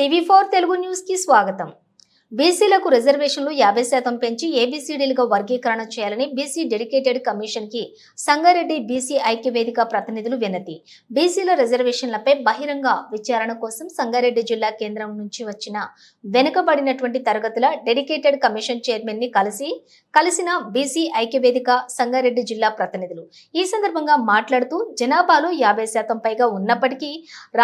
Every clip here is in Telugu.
టీవీ4 తెలుగు న్యూస్ కి స్వాగతం. బీసీలకు రిజర్వేషన్లు 50% పెంచి ఏబీసీడీలుగా వర్గీకరణ చేయాలని బీసీ డెడికేటెడ్ కమిషన్ కి సంగారెడ్డి బీసీ ఐక్యవేదిక ప్రతినిధులు వినతి. బీసీల రిజర్వేషన్లపై బహిరంగ విచారణ కోసం సంగారెడ్డి జిల్లా కేంద్రం నుంచి వచ్చిన వెనుకబడినటువంటి తరగతుల డెడికేటెడ్ కమిషన్ చైర్మన్ ని కలిసిన బీసీ ఐక్యవేదిక సంగారెడ్డి జిల్లా ప్రతినిధులు ఈ సందర్భంగా మాట్లాడుతూ జనాభాలో 50% పైగా ఉన్నప్పటికీ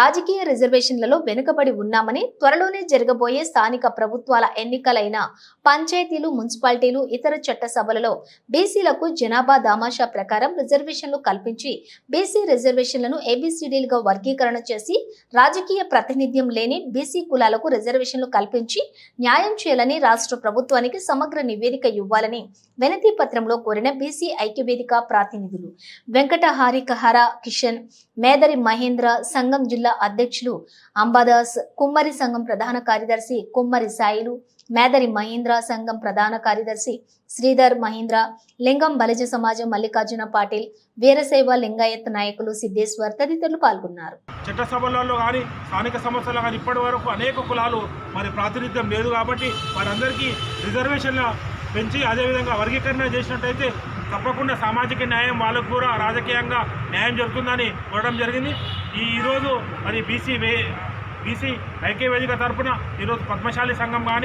రాజకీయ రిజర్వేషన్లలో వెనుకబడి ఉన్నామని, త్వరలోనే జరగబోయే స్థానిక ప్రభుత్వాల ఎన్నికలైన పంచాయతీలు, మున్సిపాలిటీలు, ఇతర చట్ట సభలలో బీసీలకు జనాభా దామాషా ప్రకారం రిజర్వేషన్లు కల్పించి బీసీ రిజర్వేషన్లను ఏబీసీడీలుగా వర్గీకరణ చేసి రాజకీయ ప్రాతినిధ్యం లేని బీసీ కులాలకు రిజర్వేషన్లు కల్పించి న్యాయం చేయాలని రాష్ట్ర ప్రభుత్వానికి సమగ్ర నివేదిక ఇవ్వాలని వినతి పత్రంలో కోరిన బీసీ ఐక్యవేదిక ప్రతినిధులు వెంకట హారికహర కిషన్, మేదరి మహేంద్ర, సంఘం జిల్లా అధ్యక్షులు అంబాదాస్, కుమ్మరి సంఘం ప్రధాన కార్యదర్శి కుమ్మరి సాయిలు, మేదరి మహేంద్ర సంఘం ప్రధాన కార్యదర్శి శ్రీధర్ మహేంద్ర, లింగం బలిజ సమాజం మల్లికార్జున పాటిల్, వీరశైవ లింగాయత్ నాయకులు సిద్ధేశ్వర్ తదితరులు పాల్గొన్నారు. చట్టసభలలో కానీ స్థానిక సంస్థలు కానీ ఇప్పటి వరకు అనేక కులాలు మరి ప్రాతినిధ్యం లేదు కాబట్టి వారందరికీ రిజర్వేషన్ల పెంచి అదేవిధంగా వర్గీకరణ చేసినట్టయితే తప్పకుండా సామాజిక న్యాయం వాళ్ళకు కూడా రాజకీయంగా న్యాయం జరుగుతుందని కోరడం జరిగింది. ఈరోజు మరి బీసీ ఐక్యవేదిక తరఫున ఈరోజు పద్మశాలి సంఘం కానీ